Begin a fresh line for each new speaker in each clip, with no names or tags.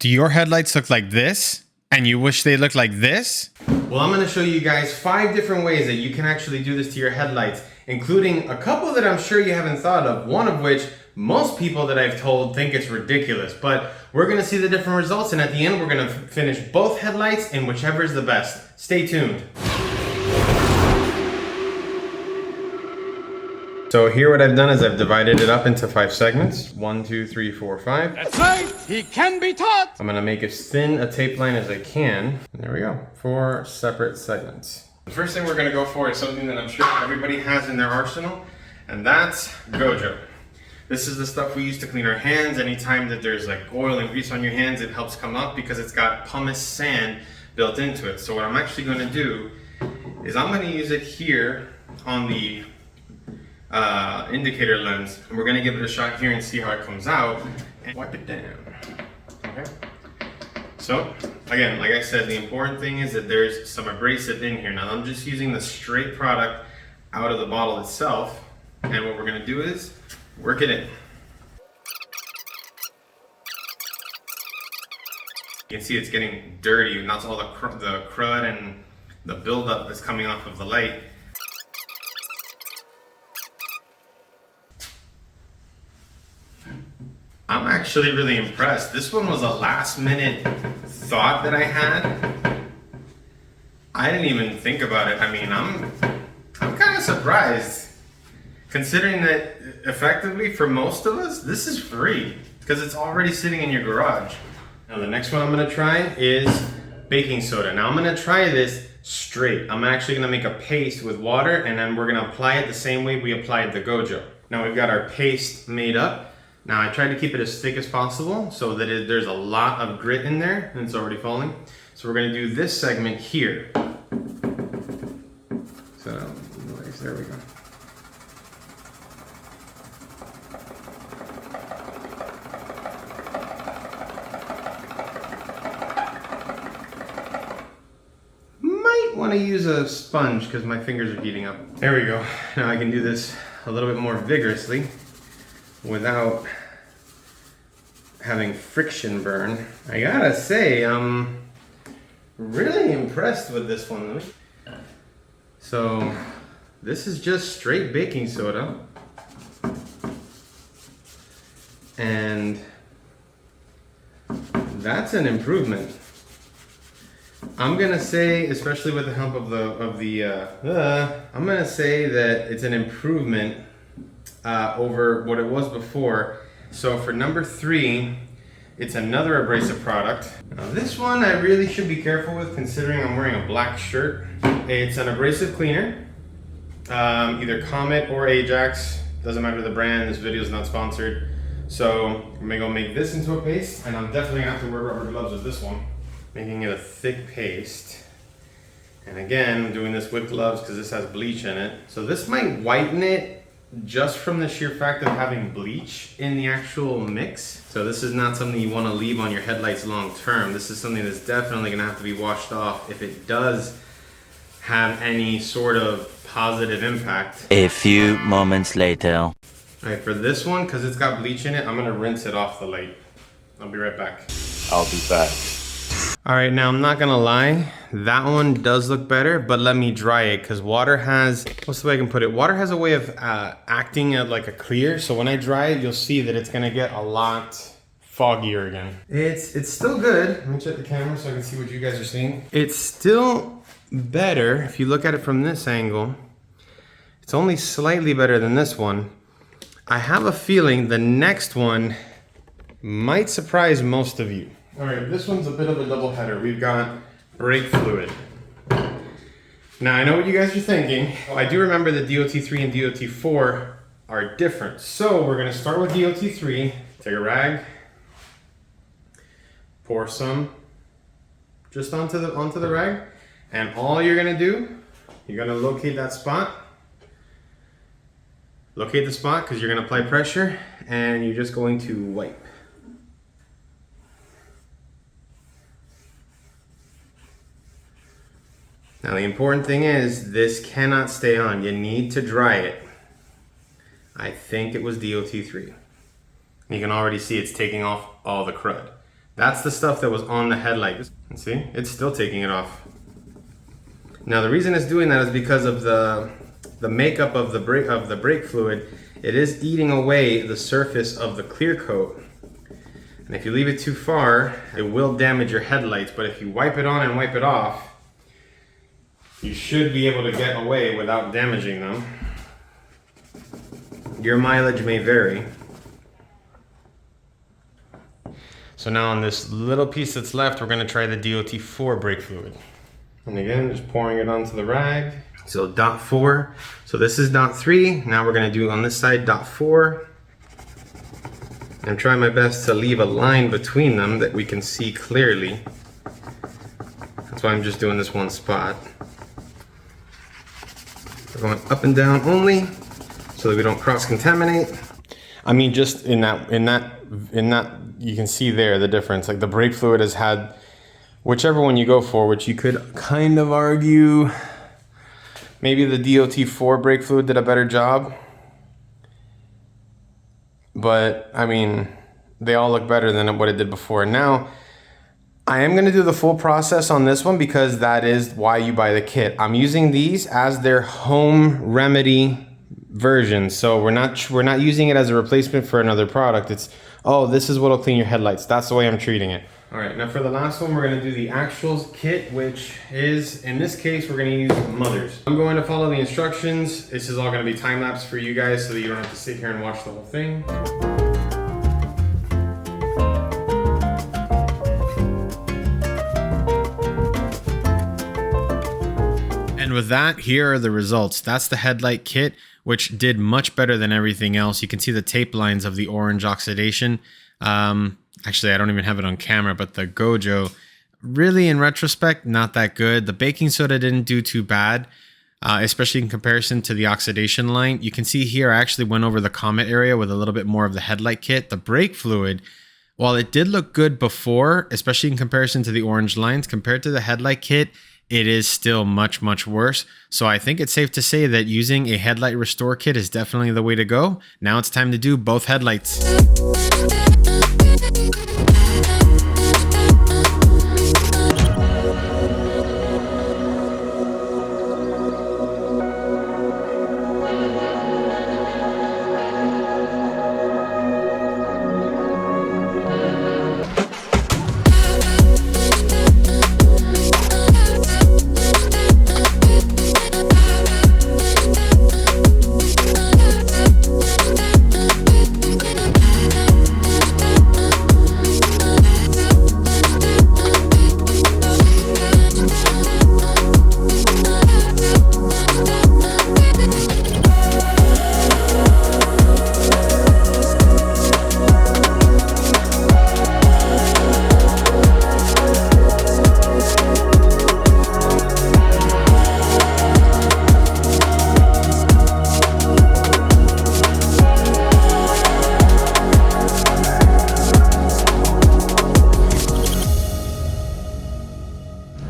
Do your headlights look like this? And you wish they looked like this? Well, I'm gonna show you guys 5 different ways that you can actually do this to your headlights, including a couple that I'm sure you haven't thought of, one of which most people that I've told think it's ridiculous, but we're gonna see the different results, and at the end, we're gonna finish both headlights in whichever is the best. Stay tuned. So here what I've done is I've divided it up into 5 segments. 1, 2, 3, 4, 5.
That's right, he can be taught.
I'm gonna make as thin a tape line as I can. And there we go, 4 separate segments. The first thing we're gonna go for is something that I'm sure everybody has in their arsenal, and that's Gojo. This is the stuff we use to clean our hands. Anytime that there's like oil and grease on your hands, it helps come up because it's got pumice sand built into it. So what I'm actually gonna do is I'm gonna use it here on the indicator lens, and we're gonna give it a shot here and see how it comes out and wipe it down. Okay. So again, like I said, the important thing is that there's some abrasive in here. Now I'm just using the straight product out of the bottle itself, and what we're gonna do is work it in. You can see it's getting dirty, and that's all the crud and the buildup that's coming off of the light. I'm actually really impressed. This one was a last minute thought that I had. I didn't even think about it. I mean, I'm kind of surprised, considering that effectively for most of us, this is free because it's already sitting in your garage. Now the next one I'm gonna try is baking soda. Now I'm gonna try this straight. I'm actually gonna make a paste with water, and then we're gonna apply it the same way we applied the Gojo. Now we've got our paste made up. Now I tried to keep it as thick as possible so that there's a lot of grit in there, and it's already falling. So we're gonna do this segment here. So, there we go. Might wanna use a sponge because my fingers are heating up. There we go. Now I can do this a little bit more vigorously without having friction burn. I gotta say, I'm really impressed with this one. So this is just straight baking soda, and that's an improvement. I'm gonna say, especially with the help of I'm gonna say that it's an improvement over what it was before. So for number 3, it's another abrasive product. Now this one I really should be careful with, considering I'm wearing a black shirt. It's an abrasive cleaner, either Comet or Ajax, doesn't matter the brand. This video is not sponsored. So I'm gonna go make this into a paste, and I'm definitely gonna have to wear rubber gloves with this one, making it a thick paste. And again, I'm doing this with gloves because this has bleach in it. So this might whiten it just from the sheer fact of having bleach in the actual mix. So this is not something you want to leave on your headlights long term. This is something that's definitely going to have to be washed off if it does have any sort of positive impact.
A few moments later.
All right, for this one, because it's got bleach in it, I'm going to rinse it off the light. I'll be right back.
I'll be back.
All right, now I'm not gonna lie, that one does look better, but let me dry it, because water has, what's the way I can put it? Water has a way of acting like a clear, so when I dry it, you'll see that it's gonna get a lot foggier again. It's still good. Let me check the camera so I can see what you guys are seeing. It's still better, if you look at it from this angle, it's only slightly better than this one. I have a feeling the next one might surprise most of you. All right, this one's a bit of a double header. We've got brake fluid. Now, I know what you guys are thinking. I do remember that DOT3 and DOT4 are different. So we're gonna start with DOT3. Take a rag, pour some just onto the rag, and all you're gonna do, you're gonna locate that spot. Locate the spot because you're gonna apply pressure, and you're just going to wipe. Now the important thing is this cannot stay on. You need to dry it. I think it was DOT3. You can already see it's taking off all the crud. That's the stuff that was on the headlight. See, it's still taking it off. Now the reason it's doing that is because of the makeup of the brake fluid. It is eating away the surface of the clear coat. And if you leave it too far, it will damage your headlights. But if you wipe it on and wipe it off, you should be able to get away without damaging them. Your mileage may vary. So now on this little piece that's left, we're gonna try the DOT4 brake fluid. And again, just pouring it onto the rag. So dot 4. So this is dot 3. Now we're gonna do on this side dot 4. I'm trying my best to leave a line between them that we can see clearly. That's why I'm just doing this one spot. We're going up and down only so that we don't cross-contaminate. I mean, just in that, you can see there the difference. Like the brake fluid has had whichever one you go for, which you could kind of argue maybe the DOT4 brake fluid did a better job. But I mean, they all look better than what it did before. Now, I am going to do the full process on this one because that is why you buy the kit. I'm using these as their home remedy version. So we're not using it as a replacement for another product. It's, oh, this is what'll clean your headlights. That's the way I'm treating it. All right, now for the last one, we're gonna do the actual kit, which is, in this case, we're gonna use mothers. I'm going to follow the instructions. This is all gonna be time-lapse for you guys so that you don't have to sit here and watch the whole thing. And with that, here are the results. That's the Headlight Kit, which did much better than everything else. You can see the tape lines of the orange oxidation. Actually, I don't even have it on camera, but the Gojo, really in retrospect, not that good. The baking soda didn't do too bad, especially in comparison to the oxidation line. You can see here, I actually went over the Comet area with a little bit more of the Headlight Kit. The brake fluid, while it did look good before, especially in comparison to the orange lines, compared to the Headlight Kit, it is still much, much worse. So I think it's safe to say that using a Headlight Restore Kit is definitely the way to go. Now it's time to do both headlights.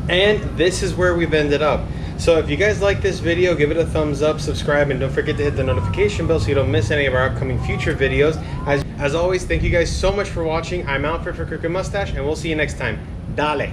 And this is where we've ended up. So if you guys like this video, give it a thumbs up, subscribe, and don't forget to hit the notification bell so you don't miss any of our upcoming future videos. As always, thank you guys so much for watching. I'm Alfred for Crooked Mustache, and we'll see you next time. Dale!